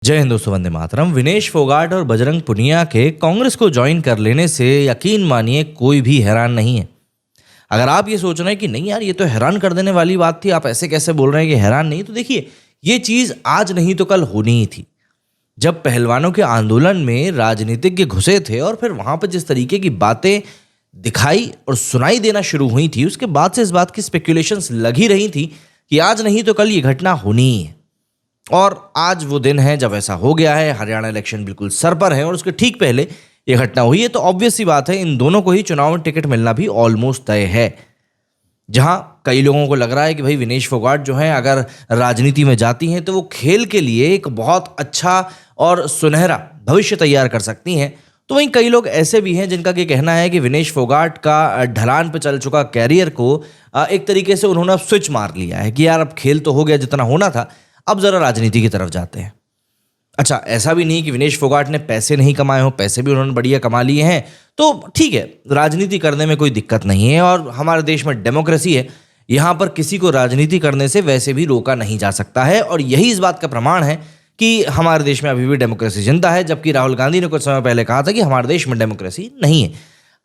जय हिंद दोस्तों, वंदे मातरम। विनेश फोगाट और बजरंग पुनिया के कांग्रेस को ज्वाइन कर लेने से यकीन मानिए कोई भी हैरान नहीं है। अगर आप ये सोच रहे हैं कि नहीं यार ये तो हैरान कर देने वाली बात थी, आप ऐसे कैसे बोल रहे हैं कि हैरान नहीं, तो देखिए ये चीज़ आज नहीं तो कल होनी ही थी। जब पहलवानों के आंदोलन में राजनीतिज्ञ घुसे थे और फिर वहां पर जिस तरीके की बातें दिखाई और सुनाई देना शुरू हुई थी, उसके बाद से इस बात की स्पेकुलेशंस लग ही रही थी कि आज नहीं तो कल ये घटना होनी ही है। और आज वो दिन है जब ऐसा हो गया है। हरियाणा इलेक्शन बिल्कुल सर पर है और उसके ठीक पहले ये घटना हुई है, तो ऑब्वियस सी बात है इन दोनों को ही चुनाव में टिकट मिलना भी ऑलमोस्ट तय है। जहां कई लोगों को लग रहा है कि भाई विनेश फोगाट जो है अगर राजनीति में जाती हैं तो वो खेल के लिए एक बहुत अच्छा और सुनहरा भविष्य तैयार कर सकती हैं, तो वहीं कई लोग ऐसे भी हैं जिनका ये कहना है कि विनेश फोगाट का ढलान पर चल चुका कैरियर को एक तरीके से उन्होंने स्विच मार लिया है कि यार अब खेल तो हो गया जितना होना था, अब जरा राजनीति की तरफ जाते हैं। अच्छा, ऐसा भी नहीं कि विनेश फोगाट ने पैसे नहीं कमाए हो, पैसे भी उन्होंने बढ़िया कमा लिए हैं, तो ठीक है, राजनीति करने में कोई दिक्कत नहीं है और हमारे देश में डेमोक्रेसी है। यहाँ पर किसी को राजनीति करने से वैसे भी रोका नहीं जा सकता है और यही इस बात का प्रमाण है कि हमारे देश में अभी भी डेमोक्रेसी जिंदा है, जबकि राहुल गांधी ने कुछ समय पहले कहा था कि हमारे देश में डेमोक्रेसी नहीं है।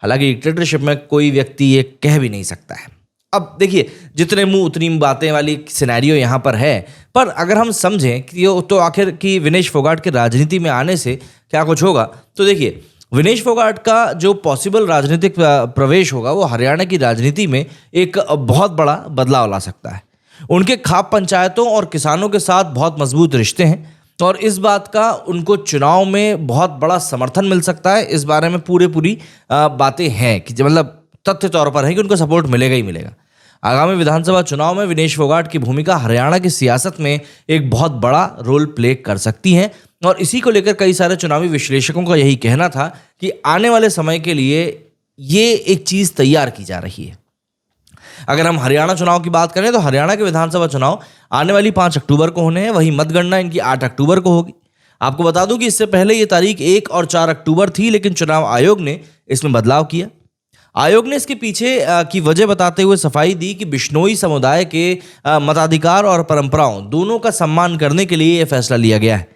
हालांकि डिक्टेटरशिप में कोई व्यक्ति ये कह भी नहीं सकता है। अब देखिए, जितने मुंह उतनी बातें वाली सिनेरियो यहाँ पर है, पर अगर हम समझें कि ये तो आखिर कि विनेश फोगाट के राजनीति में आने से क्या कुछ होगा, तो देखिए विनेश फोगाट का जो पॉसिबल राजनीतिक प्रवेश होगा वो हरियाणा की राजनीति में एक बहुत बड़ा बदलाव ला सकता है। उनके खाप पंचायतों और किसानों के साथ बहुत मजबूत रिश्ते हैं और इस बात का उनको चुनाव में बहुत बड़ा समर्थन मिल सकता है। इस बारे में पूरी बातें हैं कि मतलब तथ्य तौर पर है कि उनको सपोर्ट मिलेगा ही मिलेगा। आगामी विधानसभा चुनाव में विनेश फोगाट की भूमिका हरियाणा की सियासत में एक बहुत बड़ा रोल प्ले कर सकती है और इसी को लेकर कई सारे चुनावी विश्लेषकों का यही कहना था कि आने वाले समय के लिए ये एक चीज़ तैयार की जा रही है। अगर हम हरियाणा चुनाव की बात करें तो हरियाणा के विधानसभा चुनाव आने वाली 5 अक्टूबर को होने हैं, वहीं मतगणना इनकी 8 अक्टूबर को होगी। आपको बता दूं कि इससे पहले ये तारीख 1 और 4 अक्टूबर थी, लेकिन चुनाव आयोग ने इसमें बदलाव किया। आयोग ने इसके पीछे की वजह बताते हुए सफाई दी कि बिश्नोई समुदाय के मताधिकार और परंपराओं दोनों का सम्मान करने के लिए यह फैसला लिया गया है।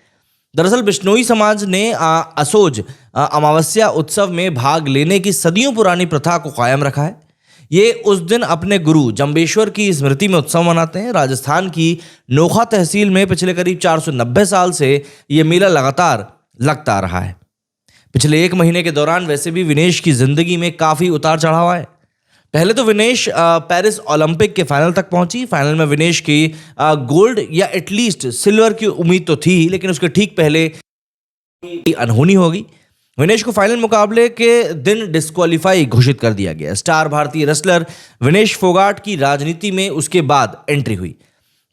दरअसल बिश्नोई समाज ने असोज अमावस्या उत्सव में भाग लेने की सदियों पुरानी प्रथा को कायम रखा है। ये उस दिन अपने गुरु जंबेश्वर की स्मृति में उत्सव मनाते हैं। राजस्थान की नोखा तहसील में पिछले करीब 490 साल से ये मेला लगातार लगता आ रहा है। पिछले 1 महीने के दौरान वैसे भी विनेश की जिंदगी में काफी उतार चढ़ाव आए। पहले तो विनेश पेरिस ओलंपिक के फाइनल तक पहुंची। फाइनल में विनेश की गोल्ड या एटलीस्ट सिल्वर की उम्मीद तो थी, लेकिन उसके ठीक पहले अनहोनी हो गई। विनेश को फाइनल मुकाबले के दिन डिस्क्वालीफाई घोषित कर दिया गया। स्टार भारतीय रेसलर विनेश फोगाट की राजनीति में उसके बाद एंट्री हुई।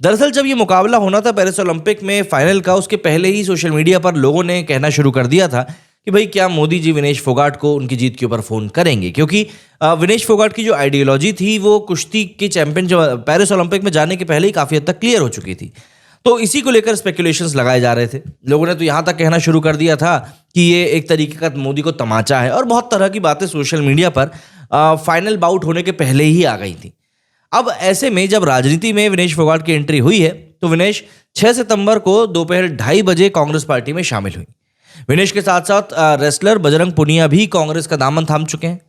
दरअसल जब ये मुकाबला होना था पेरिस ओलंपिक में फाइनल का, उसके पहले ही सोशल मीडिया पर लोगों ने कहना शुरू कर दिया था कि भाई क्या मोदी जी विनेश फोगाट को उनकी जीत के ऊपर फोन करेंगे, क्योंकि विनेश फोगाट की जो आइडियोलॉजी थी वो कुश्ती की चैंपियन जो पेरिस ओलंपिक में जाने के पहले ही काफ़ी हद तक क्लियर हो चुकी थी। तो इसी को लेकर स्पेकुलेशंस लगाए जा रहे थे। लोगों ने तो यहाँ तक कहना शुरू कर दिया था कि ये एक तरीके का मोदी को तमाचा है और बहुत तरह की बातें सोशल मीडिया पर फाइनल बाउट होने के पहले ही आ गई थी। अब ऐसे में जब राजनीति में विनेश फोगाट की एंट्री हुई है तो विनेश 6 सितंबर को दोपहर 2:30 बजे कांग्रेस पार्टी में शामिल हुई। विनेश के साथ साथ रेसलर बजरंग पुनिया भी कांग्रेस का दामन थाम चुके हैं।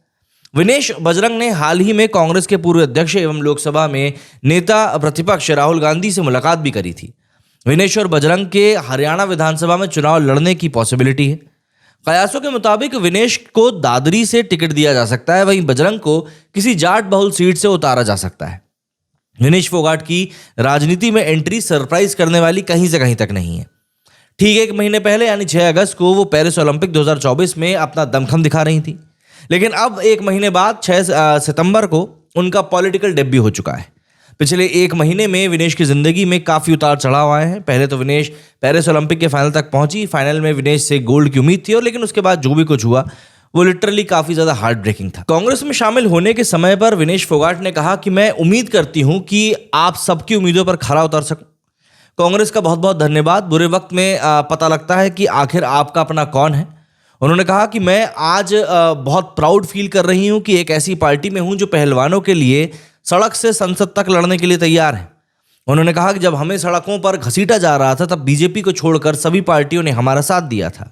विनेश बजरंग ने हाल ही में कांग्रेस के पूर्व अध्यक्ष एवं लोकसभा में नेता प्रतिपक्ष राहुल गांधी से मुलाकात भी करी थी। विनेश और बजरंग के हरियाणा विधानसभा में चुनाव लड़ने की पॉसिबिलिटी है। कयासों के मुताबिक विनेश को दादरी से टिकट दिया जा सकता है, वहीं बजरंग को किसी जाट बहुल सीट से उतारा जा सकता है। विनेश फोगाट की राजनीति में एंट्री सरप्राइज करने वाली कहीं से कहीं तक नहीं है। ठीक 1 महीने पहले यानी 6 अगस्त को वो पेरिस ओलंपिक 2024 में अपना दमखम दिखा रही थी, लेकिन अब 1 महीने बाद 6 सितंबर को उनका पॉलिटिकल डेब्यू हो चुका है। पिछले 1 महीने में विनेश की जिंदगी में काफी उतार चढ़ाव आए हैं। पहले तो विनेश पेरिस ओलंपिक के फाइनल तक पहुंची। फाइनल में विनेश से गोल्ड की उम्मीद थी और लेकिन उसके बाद जो भी कुछ हुआ वो लिटरली काफी ज्यादा हार्ट ब्रेकिंग था। कांग्रेस में शामिल होने के समय पर विनेश फोगाट ने कहा कि मैं उम्मीद करती हूं कि आप सबकी उम्मीदों पर खरा उतर सकूं। कांग्रेस का बहुत बहुत धन्यवाद। बुरे वक्त में पता लगता है कि आखिर आपका अपना कौन है। उन्होंने कहा कि मैं आज बहुत प्राउड फील कर रही हूं कि एक ऐसी पार्टी में हूं जो पहलवानों के लिए सड़क से संसद तक लड़ने के लिए तैयार है। उन्होंने कहा कि जब हमें सड़कों पर घसीटा जा रहा था तब बीजेपी को छोड़कर सभी पार्टियों ने हमारा साथ दिया था।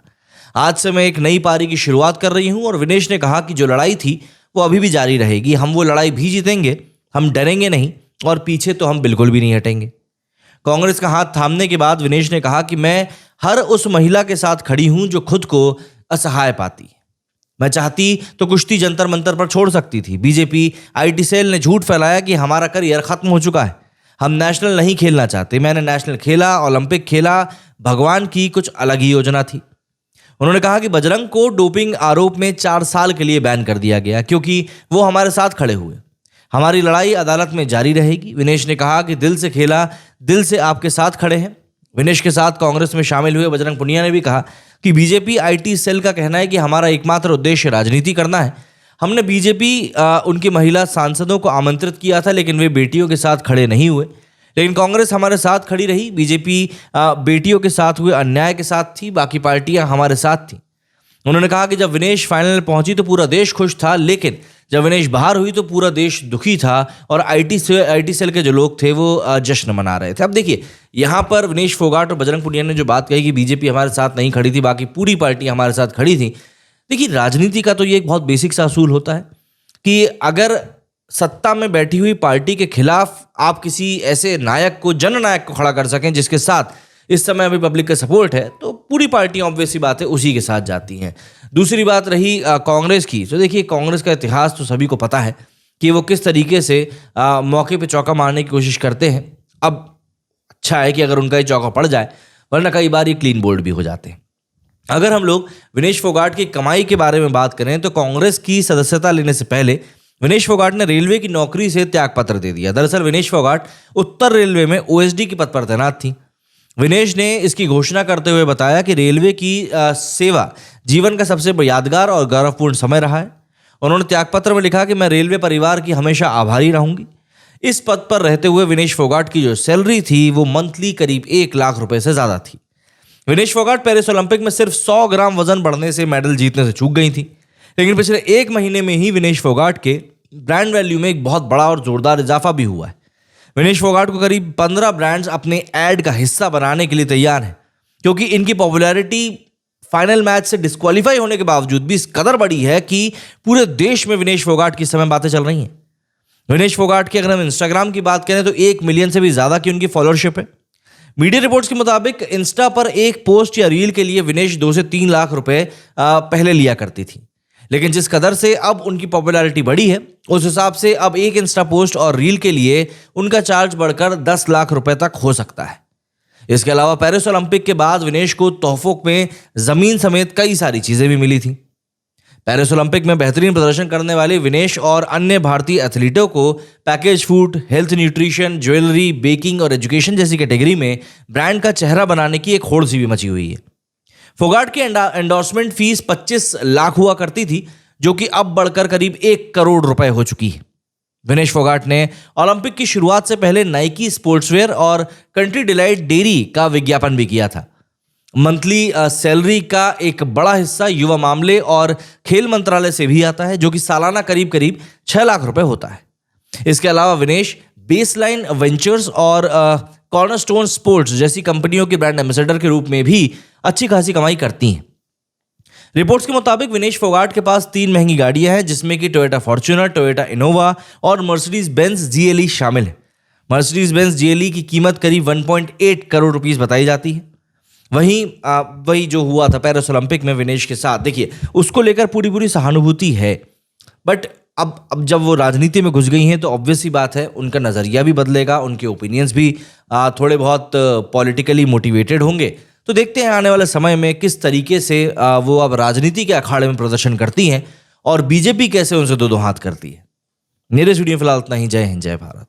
आज से मैं एक नई पारी की शुरुआत कर रही हूं। और विनेश ने कहा कि जो लड़ाई थी वो अभी भी जारी रहेगी, हम वो लड़ाई भी जीतेंगे, हम डरेंगे नहीं और पीछे तो हम बिल्कुल भी नहीं हटेंगे। कांग्रेस का हाथ थामने के बाद विनेश ने कहा कि मैं हर उस महिला के साथ खड़ी हूं जो खुद को असहाय पाती है। मैं चाहती तो कुश्ती जंतर मंतर पर छोड़ सकती थी। बीजेपी आईटी सेल ने झूठ फैलाया कि हमारा करियर खत्म हो चुका है, हम नेशनल नहीं खेलना चाहते। मैंने नेशनल खेला, ओलंपिक खेला, भगवान की कुछ अलग ही योजना थी। उन्होंने कहा कि बजरंग को डोपिंग आरोप में 4 साल के लिए बैन कर दिया गया क्योंकि वो हमारे साथ खड़े हुए। हमारी लड़ाई अदालत में जारी रहेगी। विनेश ने कहा कि दिल से खेला, दिल से आपके साथ खड़े हैं। विनेश के साथ कांग्रेस में शामिल हुए बजरंग पुनिया ने भी कहा कि बीजेपी आईटी सेल का कहना है कि हमारा एकमात्र उद्देश्य राजनीति करना है। हमने बीजेपी उनकी महिला सांसदों को आमंत्रित किया था लेकिन वे बेटियों के साथ खड़े नहीं हुए, लेकिन कांग्रेस हमारे साथ खड़ी रही। बीजेपी बेटियों के साथ हुए अन्याय के साथ थी, बाकी पार्टियां हमारे साथ थी। उन्होंने कहा कि जब विनेश फाइनल पहुंची तो पूरा देश खुश था, लेकिन जब विनेश बाहर हुई तो पूरा देश दुखी था और आईटी सेल के जो लोग थे वो जश्न मना रहे थे। अब देखिए, यहाँ पर विनेश फोगाट और बजरंग पुनिया ने जो बात कही कि बीजेपी हमारे साथ नहीं खड़ी थी, बाकी पूरी पार्टी हमारे साथ खड़ी थी। देखिए, राजनीति का तो ये एक बहुत बेसिक सा असूल होता है कि अगर सत्ता में बैठी हुई पार्टी के खिलाफ आप किसी ऐसे नायक को, जननायक को खड़ा कर सकें जिसके साथ इस समय अभी पब्लिक का सपोर्ट है, तो पूरी पार्टियां ऑब्वियस सी बात है उसी के साथ जाती हैं। दूसरी बात रही कांग्रेस की, तो देखिए कांग्रेस का इतिहास तो सभी को पता है कि वो किस तरीके से मौके पे चौका मारने की कोशिश करते हैं। अब अच्छा है कि अगर उनका ये चौका पड़ जाए, वरना कई बार ये क्लीन बोल्ड भी हो जाते हैं। अगर हम लोग विनेश फोगाट की कमाई के बारे में बात करें तो कांग्रेस की सदस्यता लेने से पहले विनेश फोगाट ने रेलवे की नौकरी से त्यागपत्र दे दिया। दरअसल विनेश फोगाट उत्तर रेलवे में ओएसडी के पद पर तैनात थी। विनेश ने इसकी घोषणा करते हुए बताया कि रेलवे की सेवा जीवन का सबसे यादगार और गौरवपूर्ण समय रहा है। उन्होंने त्यागपत्र में लिखा कि मैं रेलवे परिवार की हमेशा आभारी रहूंगी। इस पद पर रहते हुए विनेश फोगाट की जो सैलरी थी वो मंथली करीब 1 लाख रुपए से ज्यादा थी। विनेश फोगाट पेरिस ओलंपिक में सिर्फ 100 ग्राम वजन बढ़ने से मेडल जीतने से चूक गई थी, लेकिन पिछले 1 महीने में ही विनेश फोगाट के ब्रांड वैल्यू में एक बहुत बड़ा और जोरदार इजाफा भी हुआ है। विनेश फोगाट को करीब 15 ब्रांड्स अपने ऐड का हिस्सा बनाने के लिए तैयार हैं, क्योंकि इनकी पॉपुलैरिटी फाइनल मैच से डिस्क्वालीफाई होने के बावजूद भी इस कदर बड़ी है कि पूरे देश में विनेश फोगाट की इस समय बातें चल रही हैं। विनेश फोगाट की अगर हम इंस्टाग्राम की बात करें तो 1 मिलियन से भी ज्यादा की उनकी फॉलोअरशिप है। मीडिया रिपोर्ट्स के मुताबिक इंस्टा पर एक पोस्ट या रील के लिए विनेश 2 से 3 लाख रुपए पहले लिया करती थी, लेकिन जिस कदर से अब उनकी पॉपुलैरिटी बढ़ी है उस हिसाब से अब एक इंस्टा पोस्ट और रील के लिए उनका चार्ज बढ़कर 10 लाख रुपए तक हो सकता है। इसके अलावा पेरिस ओलंपिक के बाद विनेश को तोहफों में जमीन समेत कई सारी चीजें भी मिली थी। पेरिस ओलंपिक में बेहतरीन प्रदर्शन करने वाले विनेश और अन्य भारतीय एथलीटों को package food, health nutrition, jewellery, baking और एजुकेशन जैसी कैटेगरी में ब्रांड का चेहरा बनाने की एक होड़ सी भी मची हुई है। फोगाट की एंडोर्समेंट फीस 25 लाख हुआ करती थी, जो कि अब बढ़कर करीब 1 करोड़ रुपए हो चुकी है। विनेश फोगाट ने ओलंपिक की शुरुआत से पहले नाइकी स्पोर्ट्सवेयर और कंट्री डिलाइट डेयरी का विज्ञापन भी किया था। मंथली सैलरी का एक बड़ा हिस्सा युवा मामले और खेल मंत्रालय से भी आता है, जो कि सालाना करीब करीब 6 लाख रुपए होता है। इसके अलावा विनेश बेसलाइन वेंचर्स और कॉर्नरस्टोन स्पोर्ट्स जैसी कंपनियों के ब्रांड एम्बेसडर के रूप में भी अच्छी खासी कमाई करती हैं। रिपोर्ट्स के मुताबिक विनेश फोगाट के पास 3 महंगी गाड़ियां हैं, जिसमें कि टोयोटा फॉर्च्यूनर, टोयोटा इनोवा और मर्सिडीज बेंज जीएलई शामिल है। मर्सिडीज बेंज जीएलई की कीमत करीब 1.8 करोड़ रुपीस बताई जाती है। वही जो हुआ था पेरिस ओलंपिक में विनेश के साथ, देखिए उसको लेकर पूरी सहानुभूति है, बट अब जब वो राजनीति में घुस गई हैं तो ऑब्वियस सी बात है उनका नज़रिया भी बदलेगा, उनके ओपिनियंस भी थोड़े बहुत पॉलिटिकली मोटिवेटेड होंगे। तो देखते हैं आने वाले समय में किस तरीके से वो अब राजनीति के अखाड़े में प्रदर्शन करती हैं और बीजेपी कैसे उनसे दो हाथ करती है। मेरे वीडियो फिलहाल इतना ही। जय हिंद, जय भारत।